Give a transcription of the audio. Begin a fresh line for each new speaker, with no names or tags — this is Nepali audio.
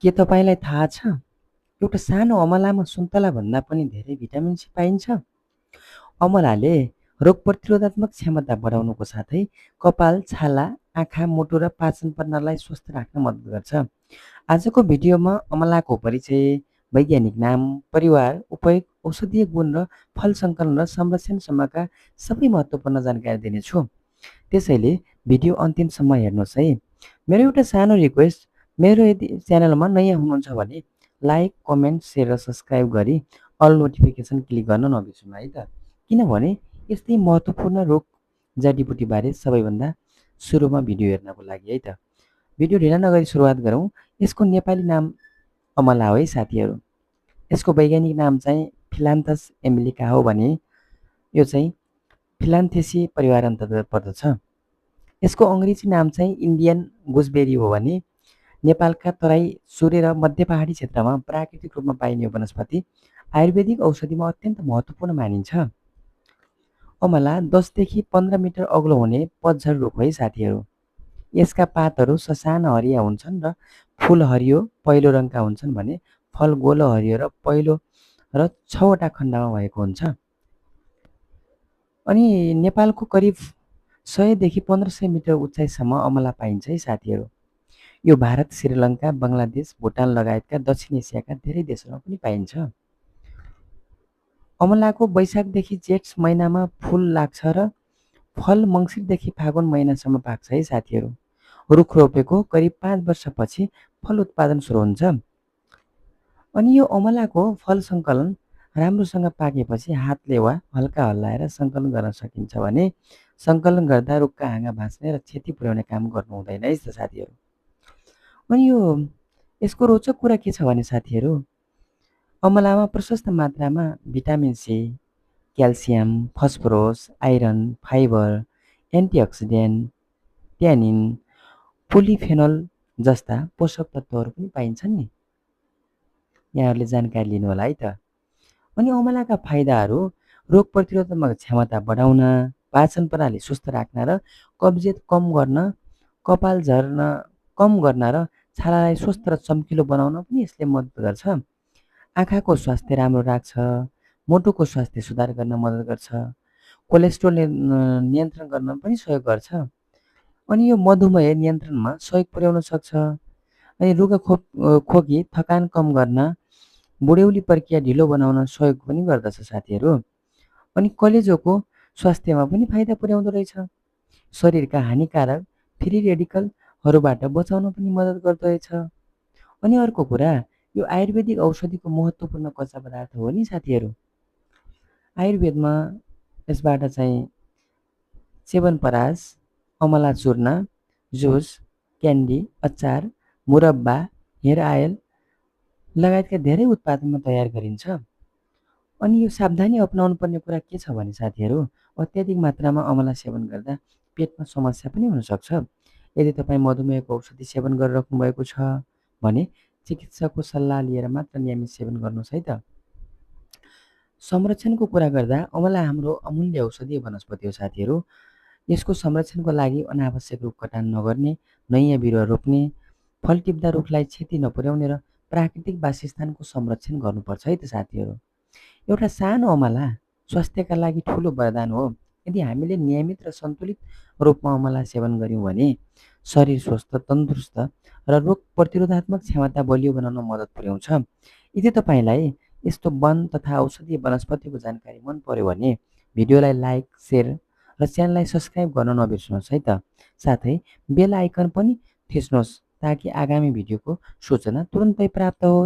के तपाईँलाई थाहा छ, एउटा सानो अमलामा सुन्तला भन्दा पनि धेरै भिटामिन सी पाइन्छ? अमलाले रोग प्रतिरोधात्मक क्षमता बढाउनुको साथै कपाल, छाला, आँखा, मुटु र पाचन प्रणालीलाई स्वस्थ राख्न मद्दत गर्छ। आजको भिडियोमा अमलाको परिचय, वैज्ञानिक नाम, परिवार, उपयोग, औषधीय गुण र फल सङ्कलन र संरक्षणसम्मका सबै महत्त्वपूर्ण जानकारी दिनेछु। त्यसैले भिडियो अन्तिमसम्म हेर्नुहोस् है। मेरो एउटा सानो रिक्वेस्ट, मेरो यदि च्यानलमा नयाँ हुनुहुन्छ भने लाइक, कमेन्ट, सेयर र सब्सक्राइब गरी अल नोटिफिकेसन क्लिक गर्न नबिर्सनु है त। किनभने यस्तै महत्त्वपूर्ण रोग जडीबुटीबारे सबैभन्दा सुरुमा भिडियो हेर्नको लागि है त। भिडियो ढिला नगरी सुरुवात गरौँ। यसको नेपाली नाम अमला हो है साथीहरू। यसको वैज्ञानिक नाम चाहिँ फिलान्थस एम्ब्लिका हो भने यो चाहिँ फिलान्थेसी परिवार अन्तर्गत पर्दछ। यसको अङ्ग्रेजी नाम चाहिँ इन्डियन गुजबेरी हो भने नेपालका तराई, सूर्य र मध्य पहाडी क्षेत्रमा प्राकृतिक रूपमा पाइने वनस्पति आयुर्वेदिक औषधिमा अत्यन्त महत्त्वपूर्ण मानिन्छ। अमला 10 देखि 15 मिटर अग्लो हुने पतझर रुख है साथीहरू। यसका पातहरू ससाना हरिया हुन्छन् र फुल हरियो पहेँलो रङका हुन्छन् भने फल गोलो हरियो र पहेँलो र 6वटा खण्डमा भएको हुन्छ। अनि नेपालको करिब 100 देखि 1500 मिटर उचाइसम्म अमला पाइन्छ है साथीहरू। यो भारत, श्रीलङ्का, बङ्गलादेश, भुटान लगायतका दक्षिण एसियाका धेरै देशहरूमा पनि पाइन्छ। अमलाको वैशाखदेखि जेठ महिनामा फुल लाग्छ र फल मङ्सिरदेखि फागुन महिनासम्म पाक्छ है साथीहरू। रुख रोपेको करिब 5 वर्षपछि फल उत्पादन सुरु हुन्छ। अनि यो अमलाको फल सङ्कलन राम्रोसँग पाकेपछि हातले वा हल्का हल्लाएर सङ्कलन गर्न सकिन्छ भने सङ्कलन गर्दा रुखका हाँगा भाँच्ने र क्षति पुर्याउने काम गर्नु हुँदैन है त साथीहरू। अनि यसको रोचक कुरा के छ भने साथीहरू, अमलामा प्रशस्त मात्रामा vitamin C, calcium, phosphorus, iron, fibre, antioxidant, tannin, polyphenol जस्ता पोषक तत्त्वहरू पनि पाइन्छन् नि। यहाँहरूले जानकारी लिनु होला है त। अनि अमलाका फाइदाहरू रोग प्रतिरोधात्मक क्षमता बढाउन, पाचन प्रणाली स्वस्थ राख्न र कब्जियत कम गर्न, कपाल झर्न कम गर्न र छालालाई स्वस्थ र चम्किलो बनाउन पनि यसले मद्दत गर्छ। आँखाको स्वास्थ्य राम्रो राख्छ, मुटुको स्वास्थ्य सुधार गर्न मद्दत गर्छ, कोलेस्ट्रोल नियन्त्रण गर्न पनि सहयोग गर्छ। अनि यो मधुमेह नियन्त्रणमा सहयोग पुर्याउन सक्छ। अनि खोकी, थकान कम गर्न, बुढ्यौली प्रक्रिया ढिलो बनाउन सहयोग पनि गर्दछ साथीहरू। अनि कलेजोको स्वास्थ्यमा पनि फाइदा पुर्याउँदो रहेछ। शरीरका हानिकारक फ्री रेडिकलहरूबाट बचाउन पनि मद्दत गर्दो रहेछ। अनि अर्को कुरा, यो आयुर्वेदिक औषधिको महत्त्वपूर्ण कच्चा पदार्थ हो नि साथीहरू। आयुर्वेदमा यसबाट चाहिँ च्यवनप्रास, अमला चूर्ण, जुस, क्यान्डी, अचार, मुरब्बा, हेयर आयल लगायतका धेरै उत्पादनमा तयार गरिन्छ। अनि यो सावधानी अपनाउनु पर्ने कुरा के छ भने साथीहरू, अत्याधिक मात्रामा अमला सेवन गर्दा पेटमा समस्या पनि हुनसक्छ। यदि तपाईँ मधुमेहको औषधि सेवन गरिराख्नु भएको छ भने चिकित्सकको सल्लाह लिएर मात्र नियमित सेवन गर्नुहोस् है त। संरक्षणको कुरा गर्दा अमला हाम्रो अमूल्य औषधीय वनस्पति हो साथीहरू। यसको संरक्षणको लागि अनावश्यक रुख कटान नगर्ने, नयाँ बिरुवा रोप्ने, फल टिप्दा रुखलाई क्षति नपुर्याउने र प्राकृतिक वासस्थानको संरक्षण गर्नुपर्छ है त साथीहरू। एउटा सानो अमला स्वास्थ्यका लागि ठुलो वरदान हो। यदि हामीले नियमित र सन्तुलित रूपमा अमला सेवन गऱ्यौँ भने शरीर स्वस्थ, तन्दुरुस्त र रोग प्रतिरोधात्मक क्षमता बलियो बनाउन मद्दत पुर्याउँछ। यदि तपाईँलाई यस्तो वन तथा औषधीय वनस्पतिको जानकारी मन पर्यो भने भिडियोलाई लाइक, सेयर र च्यानललाई सब्सक्राइब गर्न नबिर्सनुहोस् है त। साथै बेल आइकन पनि थिच्नुहोस् ताकि आगामी भिडियोको सूचना तुरुन्तै प्राप्त होस्।